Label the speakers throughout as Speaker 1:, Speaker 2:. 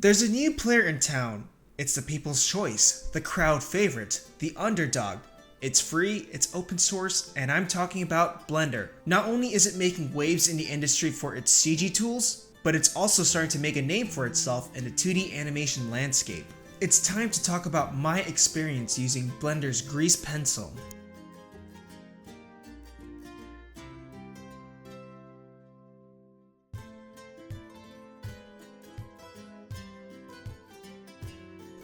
Speaker 1: There's a new player in town. It's the people's choice, the crowd favorite, the underdog. It's free, it's open source, and I'm talking about Blender. Not only is it making waves in the industry for its CG tools, but it's also starting to make a name for itself in the 2D animation landscape. It's time to talk about my experience using Blender's Grease Pencil.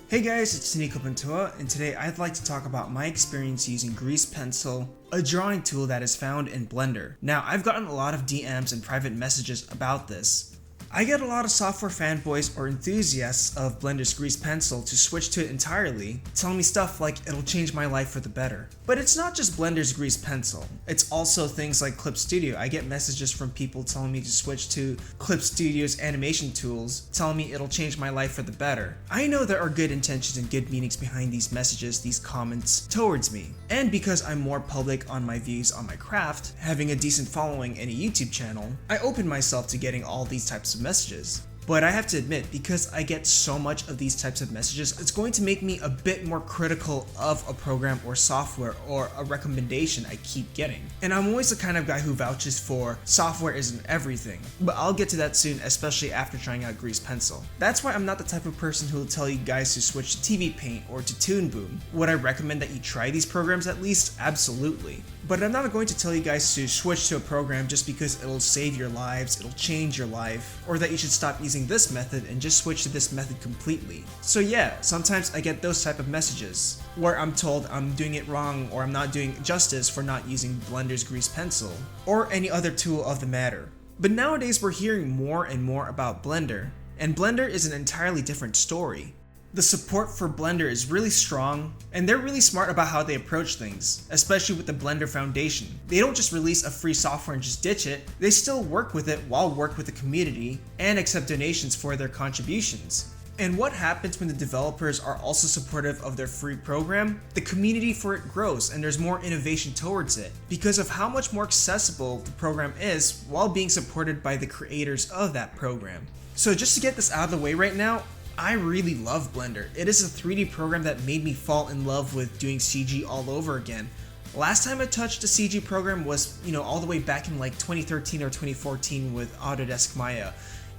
Speaker 1: Hey guys, it's Toniko Pantoja, and today I'd like to talk about my experience using Grease Pencil, a drawing tool that is found in Blender. Now, I've gotten a lot of DMs and private messages about this. I get a lot of software fanboys or enthusiasts of Blender's Grease Pencil to switch to it entirely, telling me stuff like it'll change my life for the better. But it's not just Blender's Grease Pencil, it's also things like Clip Studio. I get messages from people telling me to switch to Clip Studio's animation tools, telling me it'll change my life for the better. I know there are good intentions and good meanings behind these messages, these comments towards me. And because I'm more public on my views on my craft, having a decent following and a YouTube channel, I open myself to getting all these types of messages. But I have to admit, because I get so much of these types of messages, it's going to make me a bit more critical of a program or software or a recommendation I keep getting. And I'm always the kind of guy who vouches for software isn't everything, but I'll get to that soon, especially after trying out Grease Pencil. That's why I'm not the type of person who will tell you guys to switch to TVPAINT or to ToonBoom. Would I recommend that you try these programs at least? Absolutely. But I'm not going to tell you guys to switch to a program just because it'll save your lives, it'll change your life, or that you should stop using this method and just switch to this method completely. So yeah, sometimes I get those type of messages where I'm told I'm doing it wrong or I'm not doing justice for not using Blender's Grease Pencil or any other tool of the matter. But nowadays we're hearing more and more about Blender, and Blender is an entirely different story. The support for Blender is really strong, and they're really smart about how they approach things, especially with the Blender Foundation. They don't just release a free software and just ditch it, they still work with it while work with the community and accept donations for their contributions. And what happens when the developers are also supportive of their free program? The community for it grows and there's more innovation towards it because of how much more accessible the program is while being supported by the creators of that program. So just to get this out of the way right now, I really love Blender. It is a 3D program that made me fall in love with doing CG all over again. Last time I touched a CG program was, all the way back in like 2013 or 2014 with Autodesk Maya.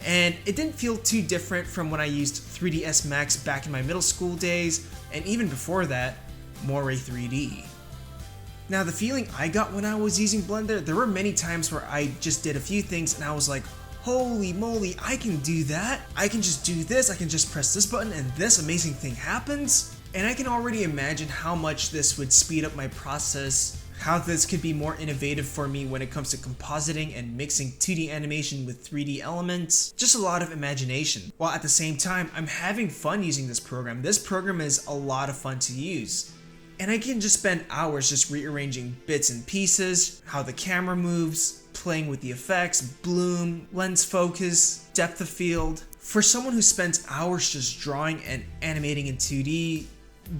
Speaker 1: And it didn't feel too different from when I used 3ds Max back in my middle school days, and even before that, Moray 3D. Now the feeling I got when I was using Blender, there were many times where I just did a few things and I was like, holy moly, I can do that. I can just do this, I can just press this button and this amazing thing happens. And I can already imagine how much this would speed up my process, how this could be more innovative for me when it comes to compositing and mixing 2D animation with 3D elements. Just a lot of imagination. While at the same time, I'm having fun using this program. This program is a lot of fun to use. And I can just spend hours just rearranging bits and pieces, how the camera moves, playing with the effects, bloom, lens focus, depth of field. For someone who spends hours just drawing and animating in 2D,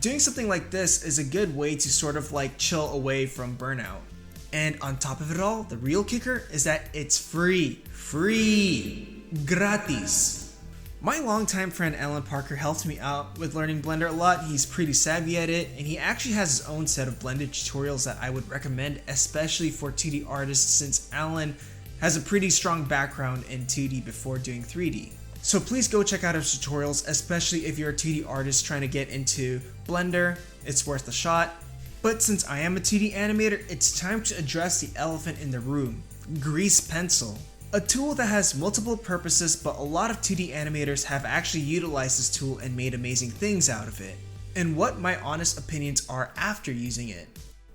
Speaker 1: doing something like this is a good way to sort of like chill away from burnout. And on top of it all, the real kicker is that it's free. Free! Gratis! My longtime friend Allan Parker helped me out with learning Blender a lot. He's pretty savvy at it, and he actually has his own set of Blender tutorials that I would recommend, especially for 2D artists, since Allan has a pretty strong background in 2D before doing 3D. So please go check out his tutorials, especially if you're a 2D artist trying to get into Blender. It's worth a shot. But since I am a 2D animator, it's time to address the elephant in the room: Grease Pencil. A tool that has multiple purposes, but a lot of 2D animators have actually utilized this tool and made amazing things out of it, and what my honest opinions are after using it.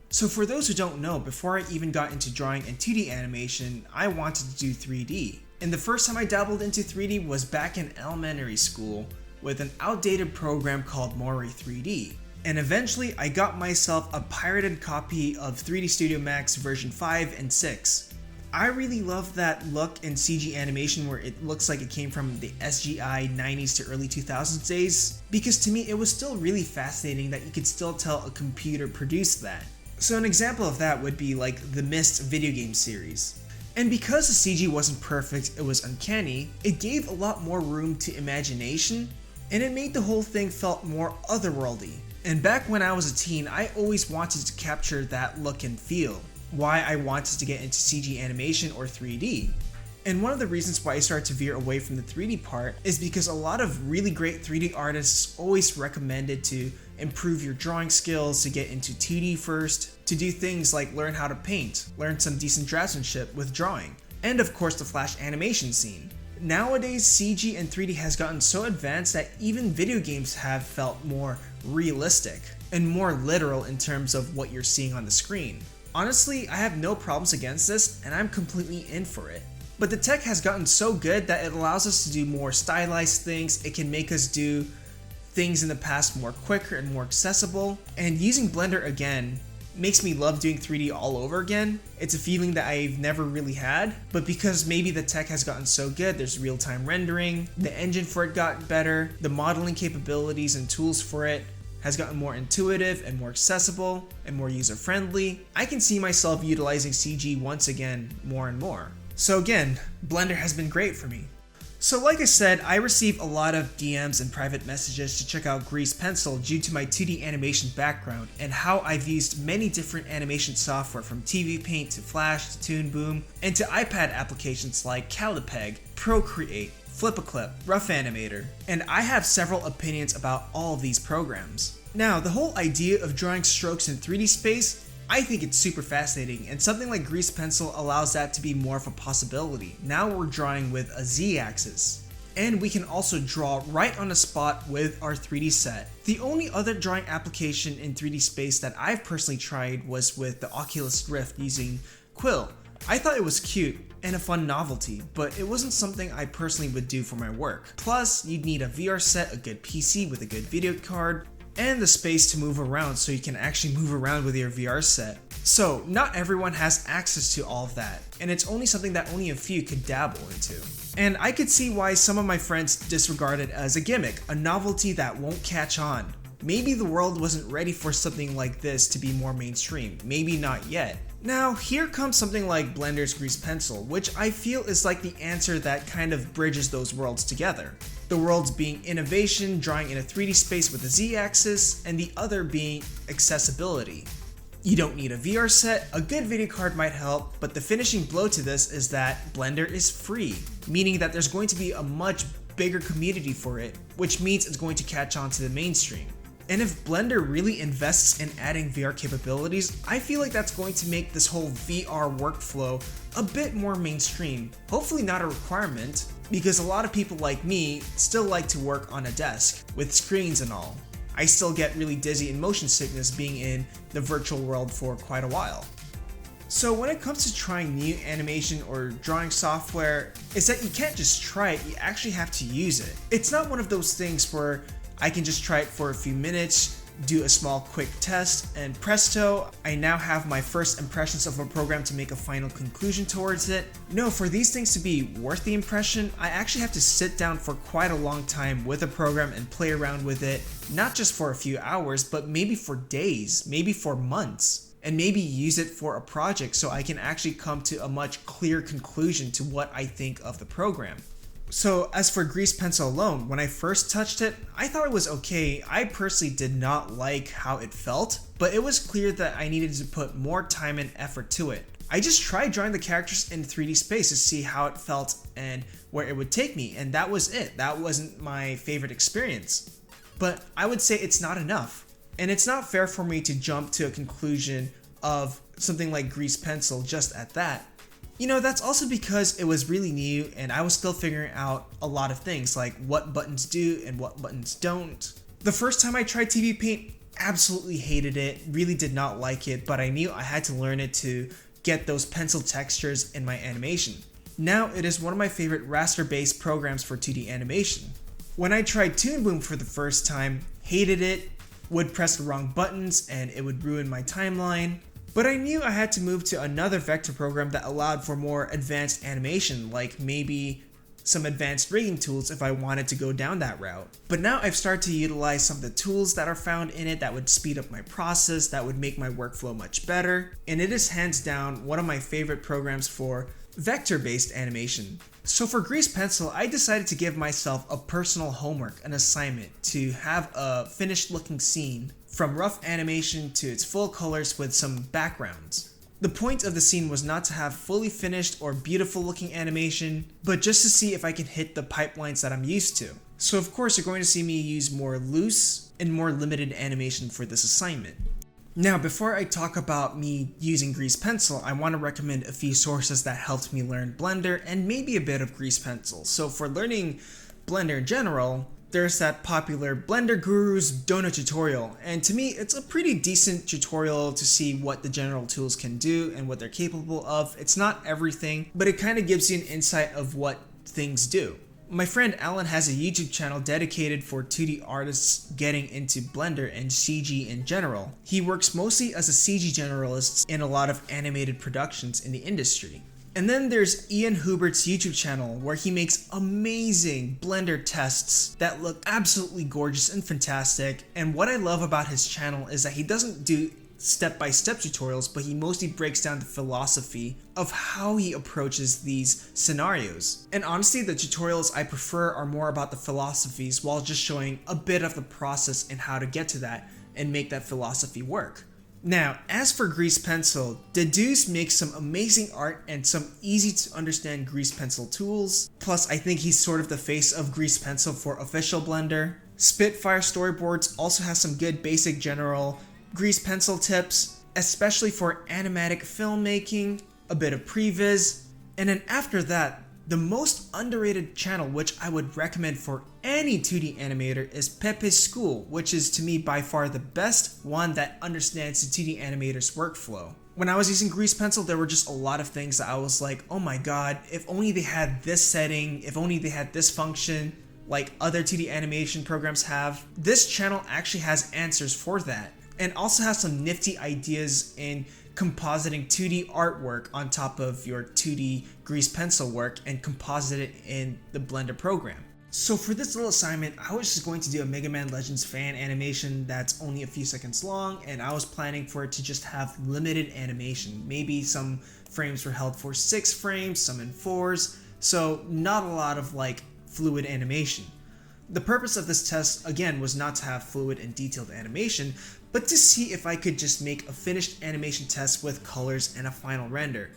Speaker 1: So for those who don't know, before I even got into drawing and 2D animation, I wanted to do 3D. And the first time I dabbled into 3D was back in elementary school with an outdated program called Moray 3D. And eventually I got myself a pirated copy of 3D Studio Max version 5 and 6. I really love that look in CG animation where it looks like it came from the SGI 90s to early 2000s days, because to me it was still really fascinating that you could still tell a computer produced that. So an example of that would be like the Myst video game series. And because the CG wasn't perfect, it was uncanny, it gave a lot more room to imagination, and it made the whole thing felt more otherworldly. And back when I was a teen, I always wanted to capture that look and feel, why I wanted to get into CG animation or 3D. And one of the reasons why I started to veer away from the 3D part is because a lot of really great 3D artists always recommended to improve your drawing skills, to get into 2D first, to do things like learn how to paint, learn some decent draftsmanship with drawing, and of course the Flash animation scene. Nowadays, CG and 3D has gotten so advanced that even video games have felt more realistic and more literal in terms of what you're seeing on the screen. Honestly, I have no problems against this, and I'm completely in for it. But the tech has gotten so good that it allows us to do more stylized things. It can make us do things in the past more quicker and more accessible. And using Blender again makes me love doing 3D all over again. It's a feeling that I've never really had, but because maybe the tech has gotten so good, there's real-time rendering, the engine for it got better, the modeling capabilities and tools for it has gotten more intuitive and more accessible and more user-friendly. I can see myself utilizing CG once again more and more. So again, Blender has been great for me. So like I said, I receive a lot of DMs and private messages to check out Grease Pencil due to my 2D animation background and how I've used many different animation software from TVPAINT to Flash to ToonBoom and to iPad applications like Calipeg, Procreate, Flip-a-Clip, Rough Animator, and I have several opinions about all of these programs. Now, the whole idea of drawing strokes in 3D space, I think it's super fascinating, and something like Grease Pencil allows that to be more of a possibility. Now we're drawing with a Z-axis. And we can also draw right on the spot with our 3D set. The only other drawing application in 3D space that I've personally tried was with the Oculus Rift using Quill. I thought it was cute and a fun novelty, but it wasn't something I personally would do for my work. Plus, you'd need a VR set, a good PC with a good video card, and the space to move around so you can actually move around with your VR set. So not everyone has access to all of that, and it's only something that only a few could dabble into. And I could see why some of my friends disregard it as a gimmick, a novelty that won't catch on. Maybe the world wasn't ready for something like this to be more mainstream, maybe not yet. Now, here comes something like Blender's Grease Pencil, which I feel is like the answer that kind of bridges those worlds together. The worlds being innovation, drawing in a 3D space with a Z-axis, and the other being accessibility. You don't need a VR set, a good video card might help, but the finishing blow to this is that Blender is free, meaning that there's going to be a much bigger community for it, which means it's going to catch on to the mainstream. And if Blender really invests in adding VR capabilities, I feel like that's going to make this whole VR workflow a bit more mainstream. Hopefully not a requirement, because a lot of people like me still like to work on a desk, with screens and all. I still get really dizzy and motion sickness being in the virtual world for quite a while. So when it comes to trying new animation or drawing software, is that you can't just try it, you actually have to use it. It's not one of those things where I can just try it for a few minutes, do a small quick test, and presto, I now have my first impressions of a program to make a final conclusion towards it. No, for these things to be worth the impression, I actually have to sit down for quite a long time with a program and play around with it, not just for a few hours, but maybe for days, maybe for months, and maybe use it for a project so I can actually come to a much clearer conclusion to what I think of the program. So as for Grease Pencil alone, when I first touched it, I thought it was okay. I personally did not like how it felt, but it was clear that I needed to put more time and effort to it. I just tried drawing the characters in 3D space to see how it felt and where it would take me, and that was it. That wasn't my favorite experience. But I would say it's not enough. And it's not fair for me to jump to a conclusion of something like Grease Pencil just at that. You know, that's also because it was really new and I was still figuring out a lot of things like what buttons do and what buttons don't. The first time I tried TVPAINT, absolutely hated it, really did not like it, but I knew I had to learn it to get those pencil textures in my animation. Now it is one of my favorite raster-based programs for 2D animation. When I tried ToonBoom for the first time, hated it, would press the wrong buttons and it would ruin my timeline. But I knew I had to move to another vector program that allowed for more advanced animation, like maybe some advanced rigging tools if I wanted to go down that route. But now I've started to utilize some of the tools that are found in it that would speed up my process, that would make my workflow much better. And it is hands down one of my favorite programs for Vector-based animation. So for Grease Pencil, I decided to give myself a personal homework, an assignment, to have a finished looking scene from rough animation to its full colors with some backgrounds. The point of the scene was not to have fully finished or beautiful looking animation, but just to see if I can hit the pipelines that I'm used to. So of course you're going to see me use more loose and more limited animation for this assignment. Now, before I talk about me using Grease Pencil, I want to recommend a few sources that helped me learn Blender and maybe a bit of Grease Pencil. So for learning Blender in general, there's that popular Blender Guru's Donut tutorial, and to me it's a pretty decent tutorial to see what the general tools can do and what they're capable of. It's not everything, but it kind of gives you an insight of what things do. My friend Allan has a YouTube channel dedicated for 2D artists getting into Blender and CG in general. He works mostly as a CG generalist in a lot of animated productions in the industry. And then there's Hubert's YouTube channel where he makes amazing Blender tests that look absolutely gorgeous and fantastic. And what I love about his channel is that he doesn't do step-by-step tutorials, but he mostly breaks down the philosophy of how he approaches these scenarios. And honestly, the tutorials I prefer are more about the philosophies while just showing a bit of the process and how to get to that and make that philosophy work. Now, as for Grease Pencil, Dedouze makes some amazing art and some easy to understand Grease Pencil tools. Plus, I think he's sort of the face of Grease Pencil for official Blender. Spitfire Storyboards also has some good basic general Grease Pencil tips, especially for animatic filmmaking, a bit of previs, and then after that, the most underrated channel which I would recommend for any 2D animator is Pepe's School, which is to me by far the best one that understands the 2D animator's workflow. When I was using Grease Pencil, there were just a lot of things that I was like, oh my god, if only they had this setting, if only they had this function, like other 2D animation programs have. This channel actually has answers for that, and also has some nifty ideas in compositing 2D artwork on top of your 2D Grease Pencil work and composite it in the Blender program. So for this little assignment, I was just going to do a Mega Man Legends fan animation that's only a few seconds long, and I was planning for it to just have limited animation. Maybe some frames were held for 6 frames, some in 4s, so not a lot of like fluid animation. The purpose of this test, again, was not to have fluid and detailed animation, but to see if I could just make a finished animation test with colors and a final render.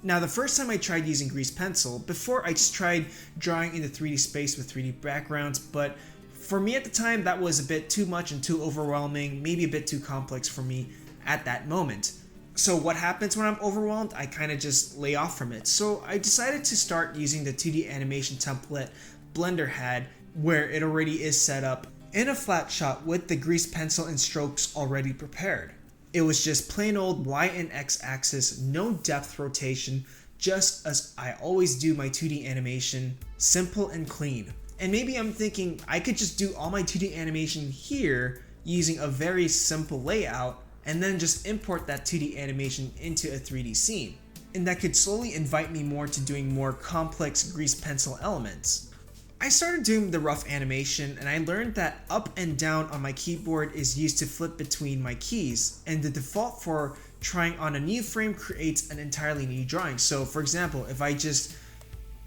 Speaker 1: Now, the first time I tried using Grease Pencil, before I just tried drawing in the 3D space with 3D backgrounds, but for me at the time that was a bit too much and too overwhelming, maybe a bit too complex for me at that moment. So what happens when I'm overwhelmed? I kind of just lay off from it. So I decided to start using the 2D animation template Blender had, where it already is set up in a flat shot with the Grease Pencil and strokes already prepared. It was just plain old Y and X axis, no depth rotation, just as I always do my 2D animation, simple and clean. And maybe I'm thinking I could just do all my 2D animation here using a very simple layout and then just import that 2D animation into a 3D scene. And that could slowly invite me more to doing more complex Grease Pencil elements. I started doing the rough animation and I learned that up and down on my keyboard is used to flip between my keys, and the default for trying on a new frame creates an entirely new drawing. So for example, if I just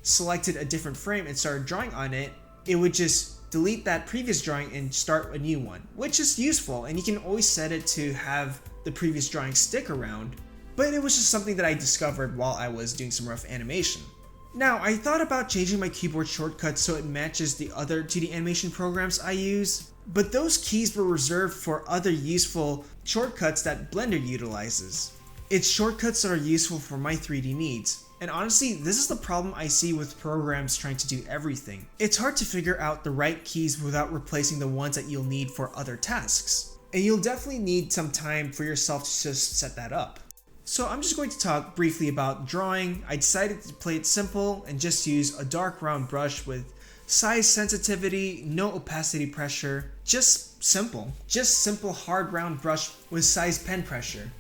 Speaker 1: selected a different frame and started drawing on it, it would just delete that previous drawing and start a new one, which is useful, and you can always set it to have the previous drawing stick around, but it was just something that I discovered while I was doing some rough animation. Now, I thought about changing my keyboard shortcuts so it matches the other 2D animation programs I use, but those keys were reserved for other useful shortcuts that Blender utilizes. It's shortcuts that are useful for my 3D needs. And honestly, this is the problem I see with programs trying to do everything. It's hard to figure out the right keys without replacing the ones that you'll need for other tasks. And you'll definitely need some time for yourself to just set that up. So I'm just going to talk briefly about drawing. I decided to play it simple and just use a dark round brush with size sensitivity, no opacity pressure, just simple hard round brush with size pen pressure.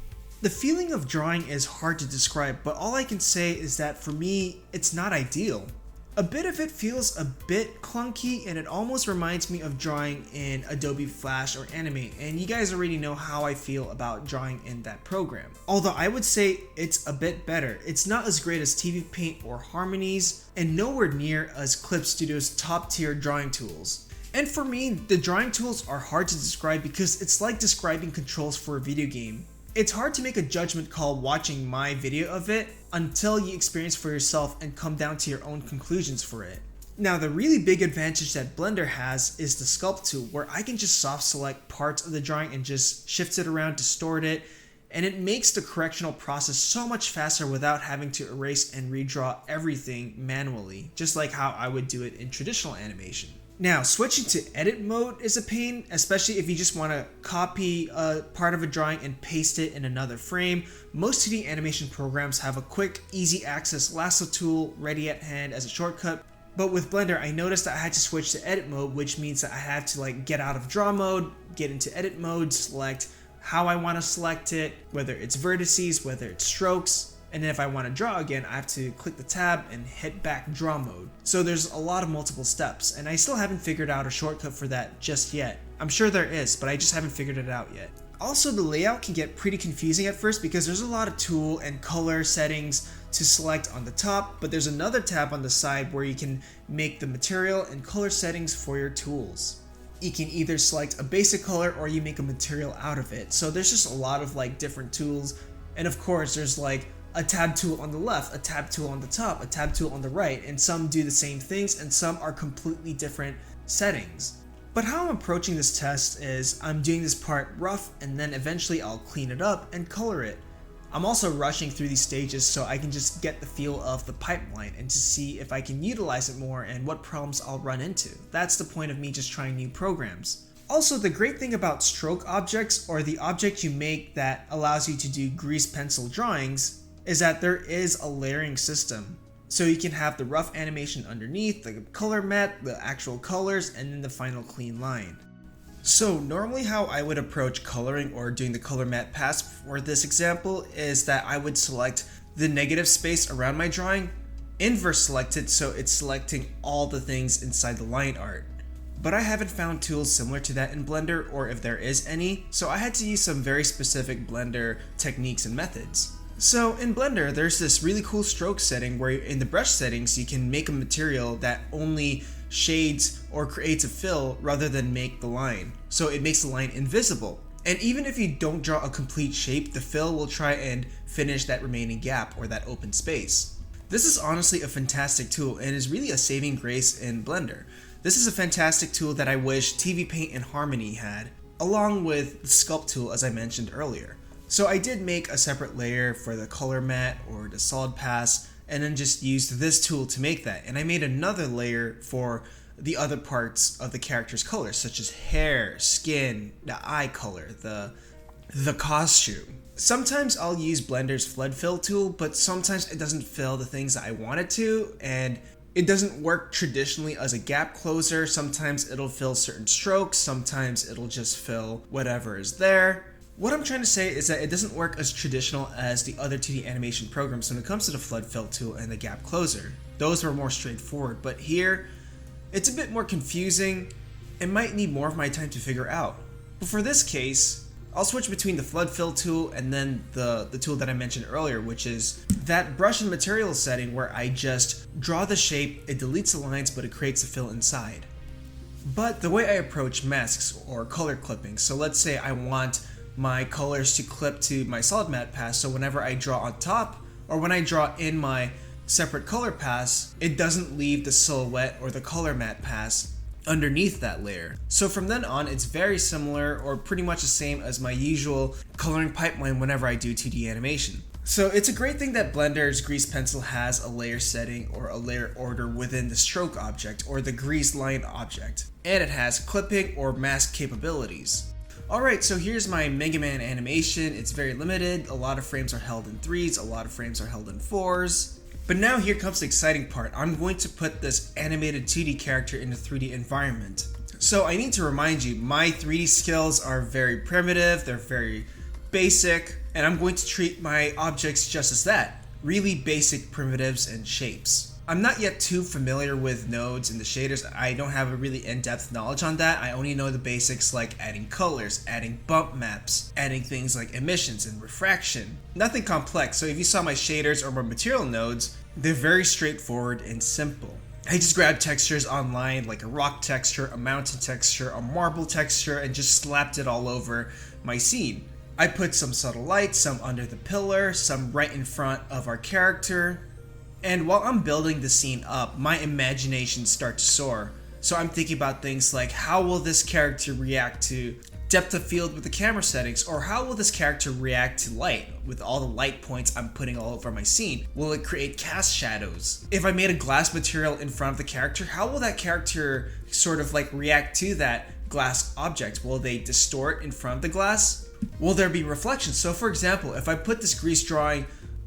Speaker 1: The feeling of drawing is hard to describe, but all I can say is that for me, it's not ideal. A bit of it feels a bit clunky, and it almost reminds me of drawing in Adobe Flash or Animate, and you guys already know how I feel about drawing in that program. Although I would say it's a bit better. It's not as great as TVPAINT or Harmony's, and nowhere near as Clip Studio's top tier drawing tools. And for me, the drawing tools are hard to describe because it's like describing controls for a video game. It's hard to make a judgment call watching my video of it until you experience for yourself and come down to your own conclusions for it. Now, the really big advantage that Blender has is the sculpt tool, where I can just soft select parts of the drawing and just shift it around, distort it, and it makes the correctional process so much faster without having to erase and redraw everything manually, just like how I would do it in traditional animation. Now, switching to edit mode is a pain, especially if you just want to copy a part of a drawing and paste it in another frame. Most 2D animation programs have a quick, easy access lasso tool ready at hand as a shortcut. But with Blender, I noticed that I had to switch to edit mode, which means that I have to get out of draw mode, get into edit mode, select how I want to select it, whether it's vertices, whether it's strokes. And then if I want to draw again, I have to click the tab and hit back draw mode. So there's a lot of multiple steps, and I still haven't figured out a shortcut for that just yet. I'm sure there is, but I just haven't figured it out yet. Also, the layout can get pretty confusing at first because there's a lot of tool and color settings to select on the top, but there's another tab on the side where you can make the material and color settings for your tools. You can either select a basic color or you make a material out of it. So there's just a lot of different tools, and of course there's a tab tool on the left, a tab tool on the top, a tab tool on the right, and some do the same things and some are completely different settings. But how I'm approaching this test is I'm doing this part rough and then eventually I'll clean it up and color it. I'm also rushing through these stages so I can just get the feel of the pipeline and to see if I can utilize it more and what problems I'll run into. That's the point of me just trying new programs. Also, the great thing about stroke objects, or the object you make that allows you to do grease pencil drawings, is that there is a layering system. So you can have the rough animation underneath, the color matte, the actual colors, and then the final clean line. So normally how I would approach coloring or doing the color matte pass for this example is that I would select the negative space around my drawing, inverse select it so it's selecting all the things inside the line art. But I haven't found tools similar to that in Blender, or if there is any, so I had to use some very specific Blender techniques and methods. So in Blender, there's this really cool stroke setting where in the brush settings, you can make a material that only shades or creates a fill rather than make the line. So it makes the line invisible. And even if you don't draw a complete shape, the fill will try and finish that remaining gap or that open space. This is honestly a fantastic tool and is really a saving grace in Blender. This is a fantastic tool that I wish TVPAINT and Harmony had, along with the sculpt tool as I mentioned earlier. So I did make a separate layer for the color matte or the solid pass, and then just used this tool to make that. And I made another layer for the other parts of the character's colors, such as hair, skin, the eye color, the costume. Sometimes I'll use Blender's flood fill tool, but sometimes it doesn't fill the things that I want it to, and it doesn't work traditionally as a gap closer. Sometimes it'll fill certain strokes, sometimes it'll just fill whatever is there. What I'm trying to say is that it doesn't work as traditional as the other 2D animation programs when it comes to the flood fill tool and the gap closer. Those were more straightforward, but here, it's a bit more confusing and might need more of my time to figure out. But for this case, I'll switch between the flood fill tool and then the tool that I mentioned earlier, which is that brush and material setting where I just draw the shape, it deletes the lines, but it creates a fill inside. But the way I approach masks or color clipping, so let's say I want my colors to clip to my solid matte pass, so whenever I draw on top or when I draw in my separate color pass, it doesn't leave the silhouette or the color matte pass underneath that layer. So from then on, it's very similar or pretty much the same as my usual coloring pipeline whenever I do 2D animation. So it's a great thing that Blender's grease pencil has a layer setting or a layer order within the stroke object or the grease line object, and it has clipping or mask capabilities. Alright, so here's my Mega Man animation. It's very limited. A lot of frames are held in 3s, a lot of frames are held in 4s. But now here comes the exciting part. I'm going to put this animated 2D character in a 3D environment. So I need to remind you, my 3D skills are very primitive, they're very basic, and I'm going to treat my objects just as that. Really basic primitives and shapes. I'm not yet too familiar with nodes and the shaders. I don't have a really in-depth knowledge on that. I only know the basics like adding colors, adding bump maps, adding things like emissions and refraction. Nothing complex, so if you saw my shaders or my material nodes, they're very straightforward and simple. I just grabbed textures online like a rock texture, a mountain texture, a marble texture, and just slapped it all over my scene. I put some subtle light, some under the pillar, some right in front of our character. And while I'm building the scene up, my imagination starts to soar. So I'm thinking about things like, how will this character react to depth of field with the camera settings? Or how will this character react to light with all the light points I'm putting all over my scene? Will it create cast shadows? If I made a glass material in front of the character, how will that character sort of like react to that glass object? Will they distort in front of the glass? Will there be reflections? So for example, if I put this grease drawing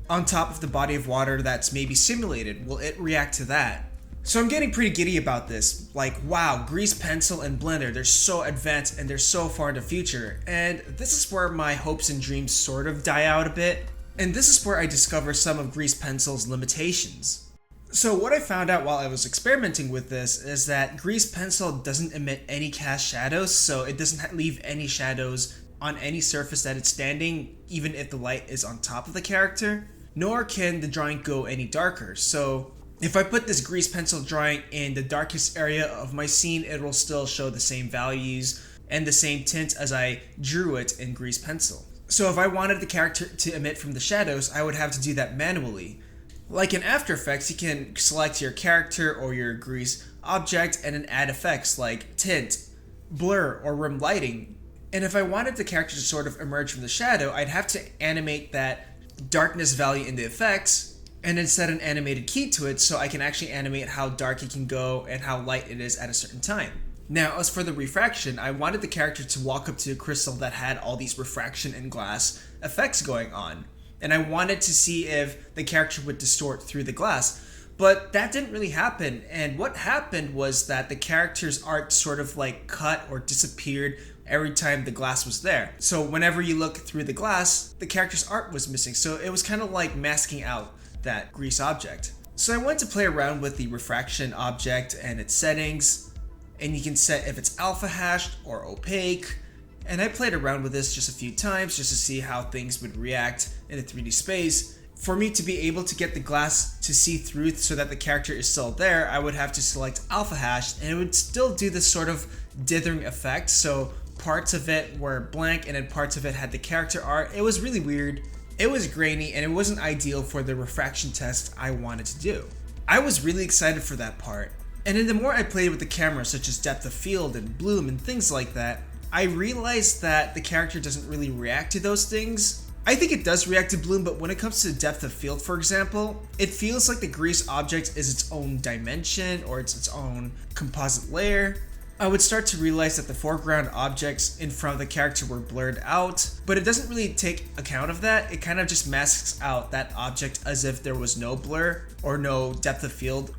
Speaker 1: on top of the body of water that's maybe simulated, will it react to that? So I'm getting pretty giddy about this. Like, wow, Grease Pencil and Blender, they're so advanced and they're so far in the future. And this is where my hopes and dreams sort of die out a bit. And this is where I discover some of Grease Pencil's limitations. So what I found out while I was experimenting with this is that Grease Pencil doesn't emit any cast shadows, so it doesn't leave any shadows on any surface that it's standing, even if the light is on top of the character. Nor can the drawing go any darker. So if I put this grease pencil drawing in the darkest area of my scene, it will still show the same values and the same tint as I drew it in grease pencil. So if I wanted the character to emit from the shadows, I would have to do that manually. Like in After Effects, you can select your character or your grease object and then add effects like tint, blur, or rim lighting. And if I wanted the character to sort of emerge from the shadow, I'd have to animate that darkness value in the effects and then set an animated key to it so I can actually animate how dark it can go and how light it is at a certain time. Now, as for the refraction, I wanted the character to walk up to a crystal that had all these refraction and glass effects going on. And I wanted to see if the character would distort through the glass. But that didn't really happen. And what happened was that the character's art sort of like cut or disappeared every time the glass was there. So whenever you look through the glass, the character's art was missing. So it was kind of like masking out that grease object. So I went to play around with the refraction object and its settings. And you can set if it's alpha hashed or opaque. And I played around with this just a few times just to see how things would react in a 3D space. For me to be able to get the glass to see through so that the character is still there, I would have to select alpha hashed and it would still do this sort of dithering effect. So parts of it were blank and then parts of it had the character art. It was really weird. It was grainy and it wasn't ideal for the refraction test I wanted to do. I was really excited for that part. And then the more I played with the camera, such as depth of field and bloom and things like that, I realized that the character doesn't really react to those things. I think it does react to bloom, but when it comes to depth of field, for example, it feels like the grease object is its own dimension or it's its own composite layer. I would start to realize that the foreground objects in front of the character were blurred out, but it doesn't really take account of that. It kind of just masks out that object as if there was no blur or no depth of field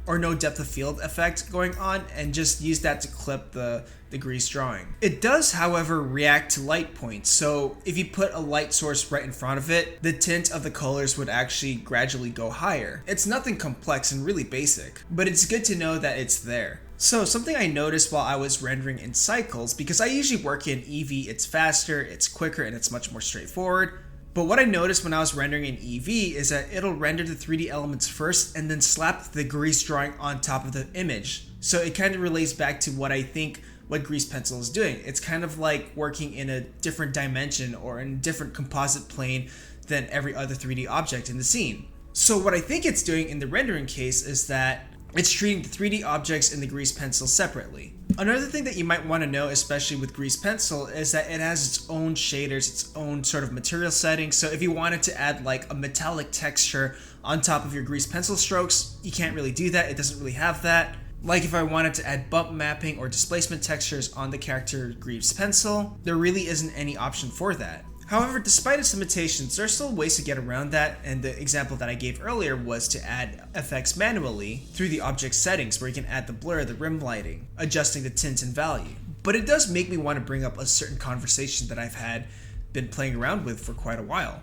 Speaker 1: effect going on and just use that to clip the grease drawing. It does, however, react to light points. So if you put a light source right in front of it, the tint of the colors would actually gradually go higher. It's nothing complex and really basic, but it's good to know that it's there. So something I noticed while I was rendering in cycles, because I usually work in Eevee, it's faster, it's quicker, and it's much more straightforward. But what I noticed when I was rendering in Eevee is that it'll render the 3D elements first and then slap the grease drawing on top of the image. So it kind of relates back to what I think what Grease Pencil is doing. It's kind of like working in a different dimension or in a different composite plane than every other 3D object in the scene. So what I think it's doing in the rendering case is that it's treating the 3D objects in the Grease Pencil separately. Another thing that you might want to know, especially with Grease Pencil, is that it has its own shaders, its own sort of material settings. So if you wanted to add like a metallic texture on top of your Grease Pencil strokes, you can't really do that. It doesn't really have that. Like if I wanted to add bump mapping or displacement textures on the character Grease Pencil, there really isn't any option for that. However, despite its limitations, there are still ways to get around that, and the example that I gave earlier was to add effects manually through the object settings where you can add the blur, the rim lighting, adjusting the tint and value. But it does make me want to bring up a certain conversation that I've been playing around with for quite a while.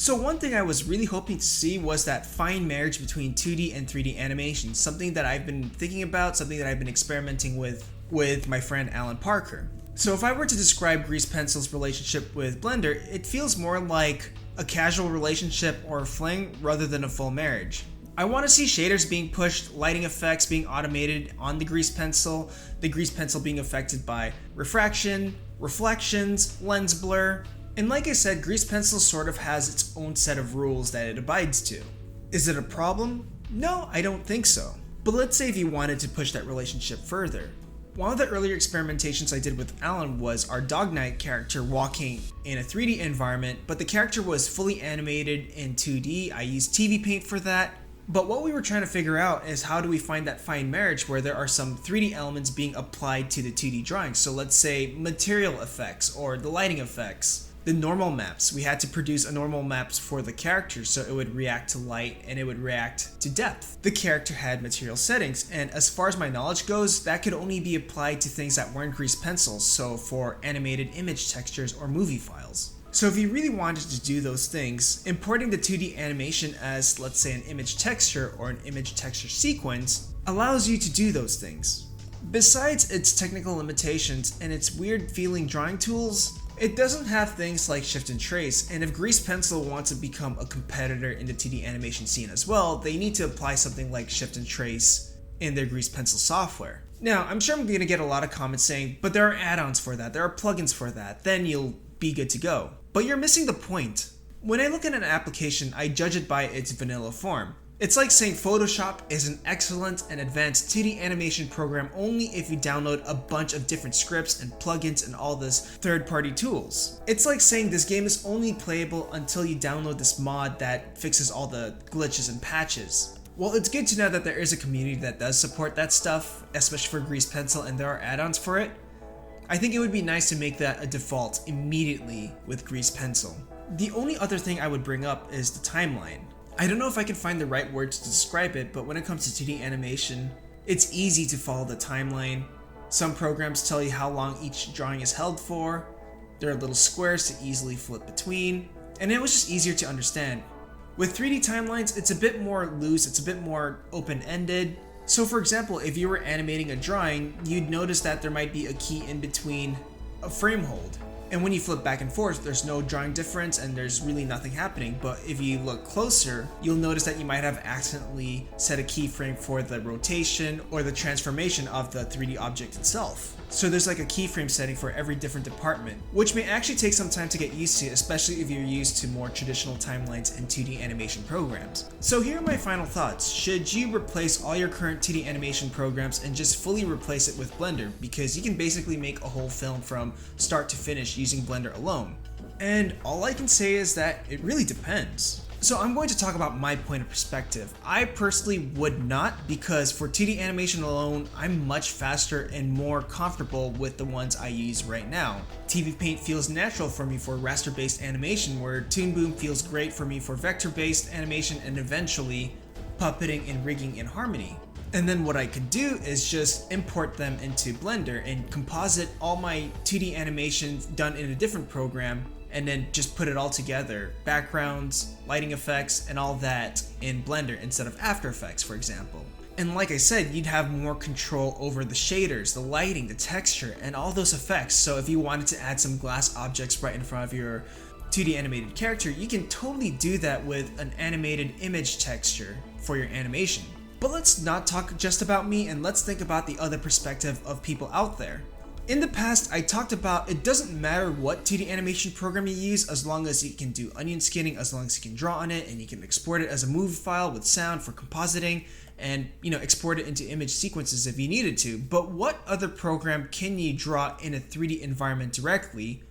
Speaker 1: So one thing I was really hoping to see was that fine marriage between 2D and 3D animation, something that I've been thinking about, something that I've been experimenting with my friend Allan Parker. So if I were to describe Grease Pencil's relationship with Blender, it feels more like a casual relationship or a fling rather than a full marriage. I want to see shaders being pushed, lighting effects being automated on the Grease Pencil, the Grease Pencil being affected by refraction, reflections, lens blur, and like I said, Grease Pencil sort of has its own set of rules that it abides to. Is it a problem? No, I don't think so. But let's say if you wanted to push that relationship further. One of the earlier experimentations I did with Allan was our Dog Knight character walking in a 3D environment, but the character was fully animated in 2D. I used TVPAINT for that. But what we were trying to figure out is how do we find that fine marriage where there are some 3D elements being applied to the 2D drawing. So let's say material effects or the lighting effects. The normal maps, we had to produce a normal maps for the character so it would react to light and it would react to depth. The character had material settings, and as far as my knowledge goes, that could only be applied to things that weren't Grease Pencils, so for animated image textures or movie files. So if you really wanted to do those things, importing the 2D animation as, let's say, an image texture or an image texture sequence allows you to do those things. Besides its technical limitations and its weird feeling drawing tools, it doesn't have things like shift and trace, and if Grease Pencil wants to become a competitor in the 2D animation scene as well, they need to apply something like shift and trace in their Grease Pencil software. Now, I'm sure I'm going to get a lot of comments saying, but there are add-ons for that, there are plugins for that, then you'll be good to go. But you're missing the point. When I look at an application, I judge it by its vanilla form. It's like saying Photoshop is an excellent and advanced 2D animation program only if you download a bunch of different scripts and plugins and all this third-party tools. It's like saying this game is only playable until you download this mod that fixes all the glitches and patches. Well, it's good to know that there is a community that does support that stuff, especially for Grease Pencil, and there are add-ons for it. I think it would be nice to make that a default immediately with Grease Pencil. The only other thing I would bring up is the timeline. I don't know if I can find the right words to describe it, but when it comes to 2D animation, it's easy to follow the timeline. Some programs tell you how long each drawing is held for. There are little squares to easily flip between, and it was just easier to understand. With 3D timelines, it's a bit more loose, it's a bit more open-ended. So for example, if you were animating a drawing, you'd notice that there might be a key in between a frame hold. And when you flip back and forth, there's no drawing difference and there's really nothing happening. But if you look closer, you'll notice that you might have accidentally set a keyframe for the rotation or the transformation of the 3D object itself. So there's like a keyframe setting for every different department, which may actually take some time to get used to, especially if you're used to more traditional timelines in 2D animation programs. So here are my final thoughts. Should you replace all your current 2D animation programs and just fully replace it with Blender? Because you can basically make a whole film from start to finish using Blender alone. And all I can say is that it really depends. So I'm going to talk about my point of perspective. I personally would not, because for 2D animation alone, I'm much faster and more comfortable with the ones I use right now. TVPAINT feels natural for me for raster-based animation, where ToonBoom feels great for me for vector-based animation, and eventually puppeting and rigging in Harmony. And then what I could do is just import them into Blender and composite all my 2D animation done in a different program, and then just put it all together, backgrounds, lighting effects, and all that in Blender instead of After Effects, for example. And like I said, you'd have more control over the shaders, the lighting, the texture, and all those effects. So if you wanted to add some glass objects right in front of your 2D animated character, you can totally do that with an animated image texture for your animation. But let's not talk just about me, and let's think about the other perspective of people out there. In the past, I talked about it doesn't matter what 2D animation program you use as long as you can do onion skinning, as long as you can draw on it, and you can export it as a movie file with sound for compositing, and export it into image sequences if you needed to. But what other program can you draw in a 3D environment directly,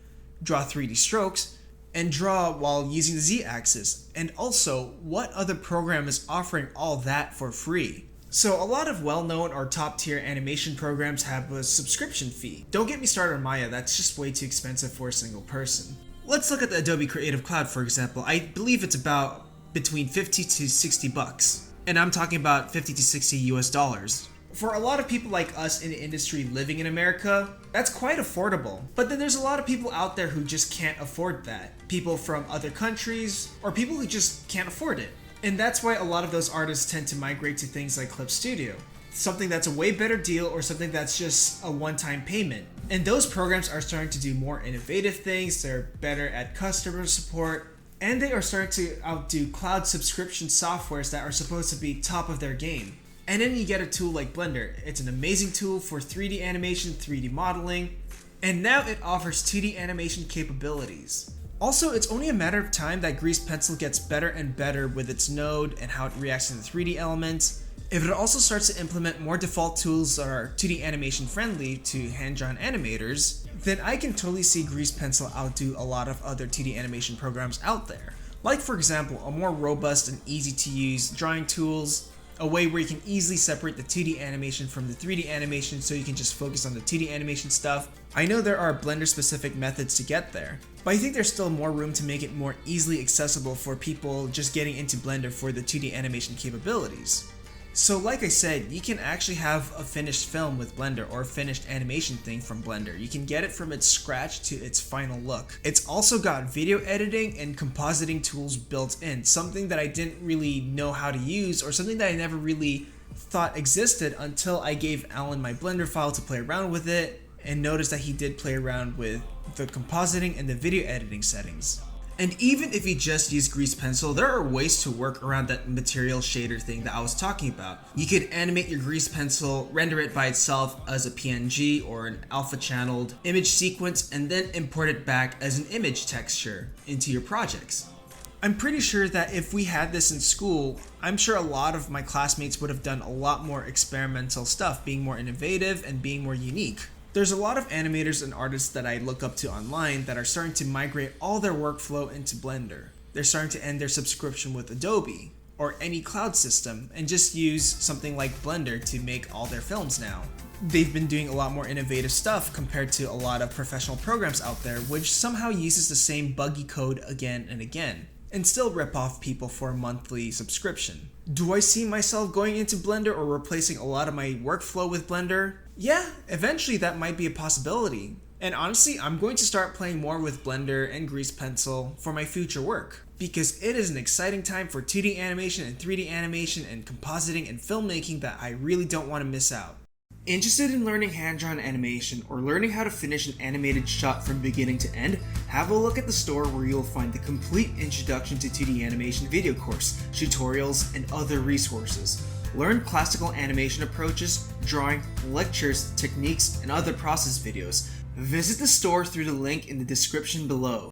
Speaker 1: draw 3D strokes, and draw while using the Z-axis? And also, what other program is offering all that for free? So a lot of well-known or top-tier animation programs have a subscription fee. Don't get me started on Maya, that's just way too expensive for a single person. Let's look at the Adobe Creative Cloud, for example. I believe it's about between 50 to 60 bucks. And I'm talking about 50 to 60 US dollars. For a lot of people like us in the industry living in America, that's quite affordable. But then there's a lot of people out there who just can't afford that. People from other countries, or people who just can't afford it. And that's why a lot of those artists tend to migrate to things like Clip Studio. Something that's a way better deal, or something that's just a one-time payment. And those programs are starting to do more innovative things, they're better at customer support, and they are starting to outdo cloud subscription softwares that are supposed to be top of their game. And then you get a tool like Blender. It's an amazing tool for 3D animation, 3D modeling, and now it offers 2D animation capabilities. Also, it's only a matter of time that Grease Pencil gets better and better with its node and how it reacts to the 3D elements. If it also starts to implement more default tools that are 2D animation friendly to hand-drawn animators, then I can totally see Grease Pencil outdo a lot of other 2D animation programs out there. Like, for example, a more robust and easy to use drawing tools, a way where you can easily separate the 2D animation from the 3D animation so you can just focus on the 2D animation stuff. I know there are Blender specific methods to get there, but I think there's still more room to make it more easily accessible for people just getting into Blender for the 2D animation capabilities. So like I said, you can actually have a finished film with Blender or a finished animation thing from Blender. You can get it from its scratch to its final look. It's also got video editing and compositing tools built in, something that I didn't really know how to use or something that I never really thought existed until I gave Allan my Blender file to play around with it and noticed that he did play around with the compositing and the video editing settings. And even if you just use Grease Pencil, there are ways to work around that material shader thing that I was talking about. You could animate your Grease Pencil, render it by itself as a PNG or an alpha channeled image sequence, and then import it back as an image texture into your projects. I'm pretty sure that if we had this in school, I'm sure a lot of my classmates would have done a lot more experimental stuff, being more innovative and being more unique. There's a lot of animators and artists that I look up to online that are starting to migrate all their workflow into Blender. They're starting to end their subscription with Adobe or any cloud system and just use something like Blender to make all their films now. They've been doing a lot more innovative stuff compared to a lot of professional programs out there which somehow uses the same buggy code again and again and still rip off people for a monthly subscription. Do I see myself going into Blender or replacing a lot of my workflow with Blender? Yeah, eventually that might be a possibility. And honestly, I'm going to start playing more with Blender and Grease Pencil for my future work, because it is an exciting time for 2D animation and 3D animation and compositing and filmmaking that I really don't want to miss out. Interested in learning hand-drawn animation or learning how to finish an animated shot from beginning to end? Have a look at the store where you'll find the complete Introduction to 2D Animation video course, tutorials, and other resources. Learn classical animation approaches, drawing, lectures, techniques, and other process videos. Visit the store through the link in the description below.